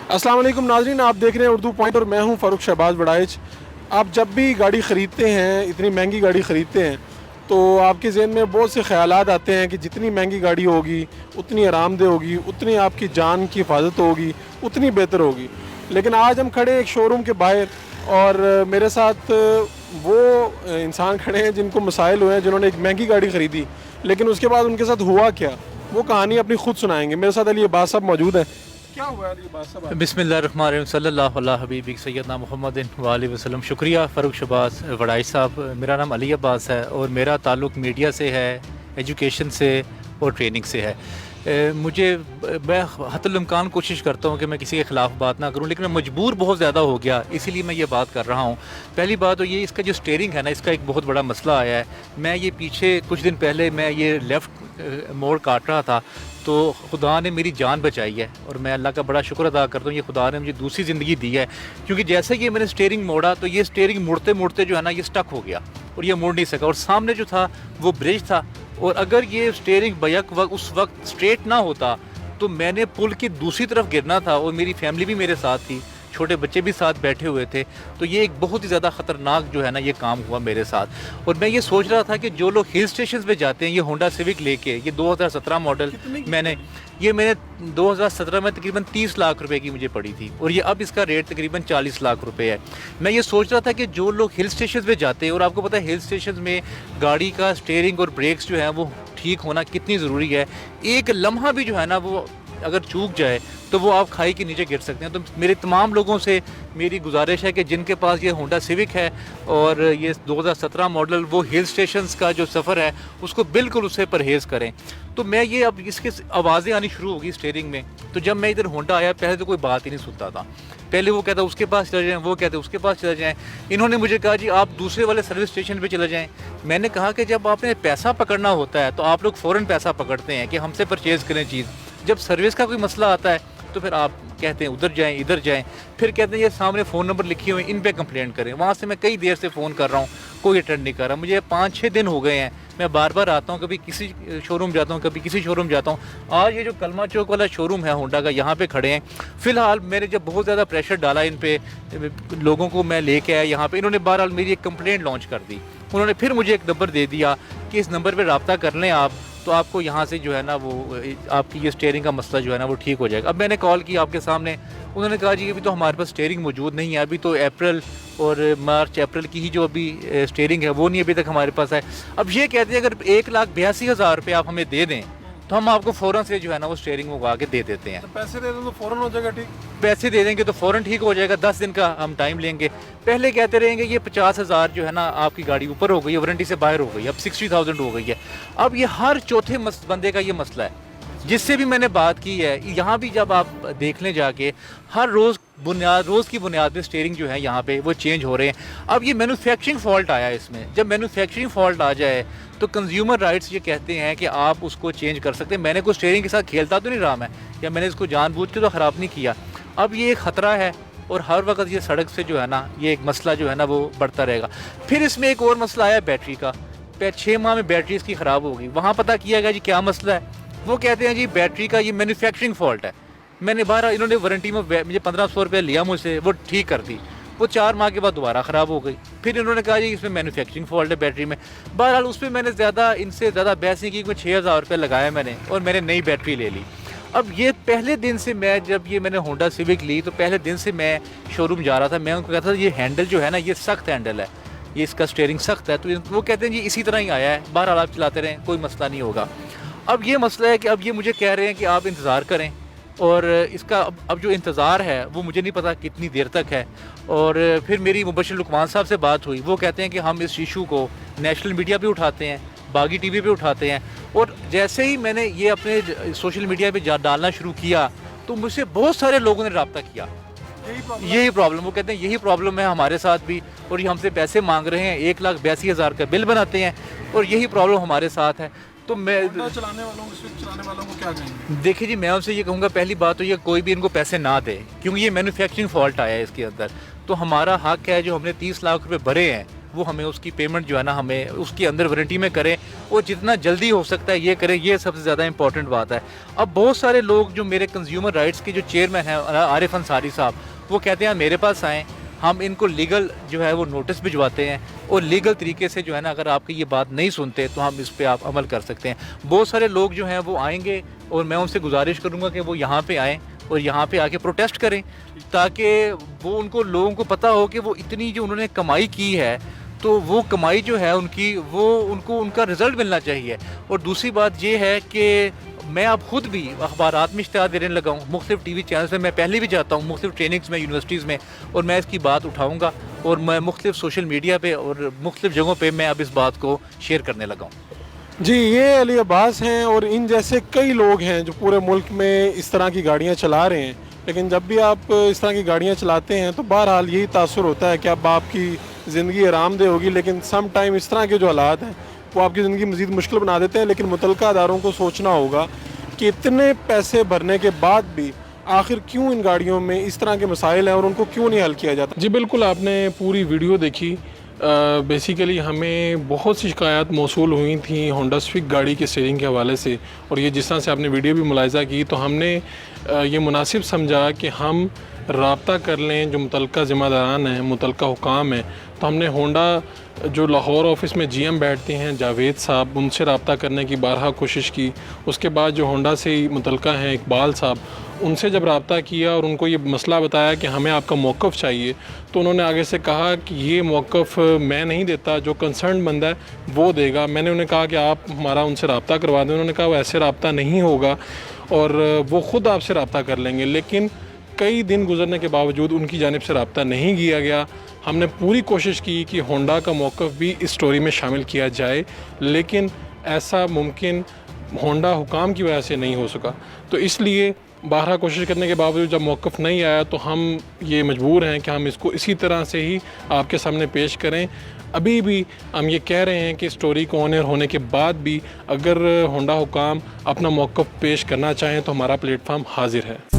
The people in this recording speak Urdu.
السلام علیکم ناظرین، آپ دیکھ رہے ہیں اردو پوائنٹ اور میں ہوں فاروق شہباز بڑائچ۔ آپ جب بھی گاڑی خریدتے ہیں، اتنی مہنگی گاڑی خریدتے ہیں، تو آپ کے ذہن میں بہت سے خیالات آتے ہیں کہ جتنی مہنگی گاڑی ہوگی اتنی آرام دہ ہوگی، اتنی آپ کی جان کی حفاظت ہوگی، اتنی بہتر ہوگی۔ لیکن آج ہم کھڑے ایک شو روم کے باہر، اور میرے ساتھ وہ انسان کھڑے ہیں جن کو مسائل ہوئے ہیں، جنہوں نے ایک مہنگی گاڑی خریدی لیکن اس کے بعد ان کے ساتھ ہوا کیا، وہ کہانی اپنی خود سنائیں گے۔ میرے ساتھ علی عباس صاحب موجود ہیں۔ کیا ہوا ہے علی عباس صاحب؟ بسم اللہ الرحمن الرحیم، صلی اللہ علیہ حبیبک سیدنا محمد وآلہ وسلم۔ شکریہ فاروق شہباز وڑائچ صاحب۔ میرا نام علی عباس ہے اور میرا تعلق میڈیا سے ہے، ایجوکیشن سے اور ٹریننگ سے ہے۔ میں حتی الامکان کوشش کرتا ہوں کہ میں کسی کے خلاف بات نہ کروں، لیکن میں مجبور بہت زیادہ ہو گیا، اسی لیے میں یہ بات کر رہا ہوں۔ پہلی بات تو یہ، اس کا جو سٹیئرنگ ہے نا، اس کا ایک بہت بڑا مسئلہ آیا ہے۔ میں یہ پیچھے کچھ دن پہلے میں یہ لیفٹ موڑ کاٹ رہا تھا، تو خدا نے میری جان بچائی ہے اور میں اللہ کا بڑا شکر ادا کرتا ہوں، یہ خدا نے مجھے دوسری زندگی دی ہے۔ کیونکہ جیسے کہ میں نے سٹیئرنگ موڑا تو یہ سٹیئرنگ مڑتے مڑتے جو ہے نا، یہ سٹک ہو گیا اور یہ مڑ نہیں سکا، اور سامنے جو تھا وہ برج تھا، اور اگر یہ سٹیئرنگ بیک وقت اس وقت سٹریٹ نہ ہوتا تو میں نے پل کی دوسری طرف گرنا تھا، اور میری فیملی بھی میرے ساتھ تھی، چھوٹے بچے بھی ساتھ بیٹھے ہوئے تھے۔ تو یہ ایک بہت ہی زیادہ خطرناک جو ہے نا یہ کام ہوا میرے ساتھ۔ اور میں یہ سوچ رہا تھا کہ جو لوگ ہل اسٹیشنز پہ جاتے ہیں، یہ ہونڈا سیوک لے کے، یہ 2017 ماڈل میں نے 2017 میں تقریباً 30 لاکھ روپے کی مجھے پڑی تھی، اور یہ اب اس کا ریٹ تقریباً 40 لاکھ روپے ہے۔ میں یہ سوچ رہا تھا کہ جو لوگ ہل اسٹیشنز پہ جاتے ہیں، اور آپ کو پتہ ہے ہل اسٹیشنز میں گاڑی کا سٹیئرنگ اور بریکس جو ہیں وہ ٹھیک ہونا کتنی ضروری ہے۔ ایک لمحہ بھی جو ہے نا وہ اگر چوک جائے تو وہ آپ کھائی کے نیچے گر سکتے ہیں۔ تو میرے تمام لوگوں سے میری گزارش ہے کہ جن کے پاس یہ ہونڈا سیوک ہے اور یہ 2017 ماڈل، وہ ہل اسٹیشنز کا جو سفر ہے اس کو بالکل اس سے پرہیز کریں۔ تو میں یہ اب اس کے آوازیں آنی شروع ہوگی سٹیئرنگ میں۔ تو جب میں ادھر ہونڈا آیا، پہلے تو کوئی بات ہی نہیں سنتا تھا، پہلے وہ کہتا اس کے پاس چلے جائیں، وہ کہتے اس کے پاس چلے جائیں۔ انہوں نے مجھے کہا جی آپ دوسرے والے سروس اسٹیشن پہ چلے جائیں۔ میں نے کہا کہ جب آپ نے پیسہ پکڑنا ہوتا ہے تو آپ لوگ فوراً پیسہ پکڑتے ہیں کہ ہم سے پرچیز کریں چیز۔ جب سروس کا کوئی مسئلہ آتا ہے تو پھر آپ کہتے ہیں ادھر جائیں ادھر جائیں، پھر کہتے ہیں یہ سامنے فون نمبر لکھے ہوئے ہیں، ان پہ کمپلین کریں۔ وہاں سے میں کئی دیر سے فون کر رہا ہوں، کوئی اٹینڈ نہیں کر رہا۔ مجھے 5-6 دن ہو گئے ہیں، میں بار بار آتا ہوں، کبھی کسی شو روم جاتا ہوں، کبھی کسی شو روم جاتا ہوں۔ آج یہ جو کلمہ چوک والا شو روم ہے ہونڈا کا، یہاں پہ کھڑے ہیں۔ فی الحال میں نے جب بہت زیادہ پریشر ڈالا ان پہ، لوگوں کو میں لے کے آیا یہاں پہ، انہوں نے بہرحال میری ایک کمپلینٹ لانچ کر دی۔ انہوں نے پھر مجھے ایک نمبر دے دیا کہ اس نمبر پہ رابطہ کر لیں آپ، تو آپ کو یہاں سے جو ہے نا وہ آپ کی یہ سٹیئرنگ کا مسئلہ جو ہے نا وہ ٹھیک ہو جائے گا۔ اب میں نے کال کی آپ کے سامنے، انہوں نے کہا جی ابھی تو ہمارے پاس سٹیئرنگ موجود نہیں ہے، ابھی تو اپریل اور مارچ اپریل کی ہی جو ابھی سٹیئرنگ ہے وہ نہیں ابھی تک ہمارے پاس ہے۔ اب یہ کہتے ہیں اگر 1,82,000 روپے آپ ہمیں دے دیں تو ہم آپ کو فوراً سے جو ہے نا وہ سٹیئرنگ منگوا کے دے دیتے ہیں۔ پیسے دے دیں تو فوراً ہو جائے گا ٹھیک؟ پیسے دے دیں گے تو فوراً ٹھیک ہو جائے گا، 10 دن کا ہم ٹائم لیں گے۔ پہلے کہتے رہیں گے یہ 50,000 جو ہے نا آپ کی گاڑی اوپر ہو گئی ہے، وارنٹی سے باہر ہو گئی ہے، اب 60,000 ہو گئی ہے۔ اب یہ ہر چوتھے بندے کا یہ مسئلہ ہے، جس سے بھی میں نے بات کی ہے۔ یہاں بھی جب آپ دیکھ لیں جا کے، ہر روز کی بنیاد پہ سٹیئرنگ جو ہے یہاں پہ وہ چینج ہو رہے ہیں۔ اب یہ مینوفیکچرنگ فالٹ آیا ہے اس میں۔ جب مینوفیکچرنگ فالٹ آ جائے تو کنزیومر رائٹس یہ کہتے ہیں کہ آپ اس کو چینج کر سکتے ہیں۔ میں نے کوئی سٹیئرنگ کے ساتھ کھیلتا تو نہیں رہا میں، یا میں نے اس کو جان بوجھ کے تو خراب نہیں کیا۔ اب یہ ایک خطرہ ہے، اور ہر وقت یہ سڑک سے جو ہے نا یہ ایک مسئلہ جو ہے نا وہ بڑھتا رہے گا۔ پھر اس میں ایک اور مسئلہ آیا بیٹری کا۔ 6 ماہ میں بیٹری اس کی خراب ہو گئی۔ وہاں پتہ کیا گیا جی کیا مسئلہ ہے، وہ کہتے ہیں جی بیٹری کا یہ مینوفیکچرنگ فالٹ ہے۔ میں نے انہوں نے وارنٹی میں مجھے 1,500 روپے لیا مجھ سے، وہ ٹھیک کر دی، وہ 4 ماہ کے بعد دوبارہ خراب ہو گئی۔ پھر انہوں نے کہا جی اس میں مینوفیکچرنگ فالٹ ہے بیٹری میں۔ بہرحال اس پہ میں نے ان سے زیادہ بحث نہیں کی، 6,000 روپے لگایا میں نے، اور میں نے نئی بیٹری لے لی۔ اب یہ پہلے دن سے میں نے ہونڈا سیوک لی تو پہلے دن سے میں شو روم جا رہا تھا، میں ان کو کہتا تھا یہ ہینڈل جو ہے نا یہ سخت ہینڈل ہے، یہ اس کا سٹیئرنگ سخت ہے، تو وہ کہتے ہیں جی اسی طرح ہی آیا ہے، بہرحال آپ چلاتے رہیں، کوئی مسئلہ نہیں ہوگا۔ اب یہ مسئلہ ہے کہ اب یہ مجھے کہہ رہے ہیں کہ آپ انتظار کریں، اور اس کا اب جو انتظار ہے وہ مجھے نہیں پتا کتنی دیر تک ہے۔ اور پھر میری مبشر لقمان صاحب سے بات ہوئی، وہ کہتے ہیں کہ ہم اس ایشو کو نیشنل میڈیا پہ اٹھاتے ہیں، باغی ٹی وی پہ اٹھاتے ہیں۔ اور جیسے ہی میں نے یہ اپنے سوشل میڈیا پہ ڈالنا شروع کیا تو مجھ سے بہت سارے لوگوں نے رابطہ کیا، یہی پرابلم، وہ کہتے ہیں یہی پرابلم ہے ہمارے ساتھ بھی، اور یہ ہم سے پیسے مانگ رہے ہیں، 1,82,000 کا بل بناتے ہیں، اور یہی پرابلم ہمارے ساتھ ہے۔ تو میں چلانے والوں کو کیا کہیں گے؟ دیکھیے جی میں ان سے یہ کہوں گا، پہلی بات تو یہ کوئی بھی ان کو پیسے نہ دے، کیونکہ یہ مینوفیکچرنگ فالٹ آیا ہے اس کے اندر۔ تو ہمارا حق ہے جو ہم نے 30 لاکھ روپے بھرے ہیں وہ ہمیں اس کی پیمنٹ جو ہے نا ہمیں اس کی اندر وارنٹی میں کریں اور جتنا جلدی ہو سکتا ہے یہ کریں. یہ سب سے زیادہ امپورٹنٹ بات ہے. اب بہت سارے لوگ جو میرے کنزیومر رائٹس کے جو چیئرمین ہیں عارف انصاری صاحب وہ کہتے ہیں میرے پاس آئیں, ہم ان کو لیگل جو ہے وہ نوٹس بھجواتے ہیں اور لیگل طریقے سے جو ہے نا اگر آپ کی یہ بات نہیں سنتے تو ہم اس پہ آپ عمل کر سکتے ہیں. بہت سارے لوگ جو ہیں وہ آئیں گے اور میں ان سے گزارش کروں گا کہ وہ یہاں پہ آئیں اور یہاں پہ آ کے پروٹیسٹ کریں تاکہ وہ ان کو لوگوں کو پتہ ہو کہ وہ اتنی جو انہوں نے کمائی کی ہے تو وہ کمائی جو ہے ان کی وہ ان کو ان کا رزلٹ ملنا چاہیے. اور دوسری بات یہ ہے کہ میں اب خود بھی اخبارات میں اشتہار دینے لگا ہوں, مختلف ٹی وی چینلز میں پہلے بھی جاتا ہوں, مختلف ٹریننگز میں یونیورسٹیز میں, اور میں اس کی بات اٹھاؤں گا اور میں مختلف سوشل میڈیا پہ اور مختلف جگہوں پہ میں اب اس بات کو شیئر کرنے لگا ہوں. جی, یہ علی عباس ہیں اور ان جیسے کئی لوگ ہیں جو پورے ملک میں اس طرح کی گاڑیاں چلا رہے ہیں. لیکن جب بھی آپ اس طرح کی گاڑیاں چلاتے ہیں تو بہرحال یہی تاثر ہوتا ہے کہ اب آپ کی زندگی آرام دہ ہوگی, لیکن سم ٹائم اس طرح کے جو حالات ہیں وہ آپ کی زندگی مزید مشکل بنا دیتے ہیں. لیکن متعلقہ اداروں کو سوچنا ہوگا کہ اتنے پیسے بھرنے کے بعد بھی آخر کیوں ان گاڑیوں میں اس طرح کے مسائل ہیں اور ان کو کیوں نہیں حل کیا جاتا. جی بالکل, آپ نے پوری ویڈیو دیکھی. بیسیکلی ہمیں بہت سی شکایات موصول ہوئی تھیں ہونڈا سوئک گاڑی کے سٹیئرنگ کے حوالے سے, اور یہ جس طرح سے آپ نے ویڈیو بھی ملاحظہ کی تو ہم نے یہ مناسب سمجھا کہ ہم رابطہ کر لیں جو متعلقہ ذمہ داران ہیں, متعلقہ حکام ہیں. تو ہم نے ہونڈا جو لاہور آفس میں جی ایم بیٹھتے ہیں جاوید صاحب, ان سے رابطہ کرنے کی بارہا کوشش کی. اس کے بعد جو ہونڈا سے متعلقہ ہیں اقبال صاحب, ان سے جب رابطہ کیا اور ان کو یہ مسئلہ بتایا کہ ہمیں آپ کا موقف چاہیے, تو انہوں نے آگے سے کہا کہ یہ موقف میں نہیں دیتا, جو کنسرن بندہ ہے وہ دے گا. میں نے انہیں کہا کہ آپ ہمارا ان سے رابطہ کروا دیں. انہوں نے کہا وہ ایسے رابطہ نہیں ہوگا اور وہ خود آپ سے رابطہ کر لیں گے. لیکن کئی دن گزرنے کے باوجود ان کی جانب سے رابطہ نہیں کیا گیا. ہم نے پوری کوشش کی کہ ہونڈا کا موقف بھی اس سٹوری میں شامل کیا جائے, لیکن ایسا ممکن ہونڈا حکام کی وجہ سے نہیں ہو سکا. تو اس لیے بارہا کوشش کرنے کے باوجود جب موقف نہیں آیا تو ہم یہ مجبور ہیں کہ ہم اس کو اسی طرح سے ہی آپ کے سامنے پیش کریں. ابھی بھی ہم یہ کہہ رہے ہیں کہ سٹوری کو آن ایئر ہونے کے بعد بھی اگر ہونڈا حکام اپنا موقف پیش کرنا چاہیں تو ہمارا پلیٹ فارم حاضر ہے.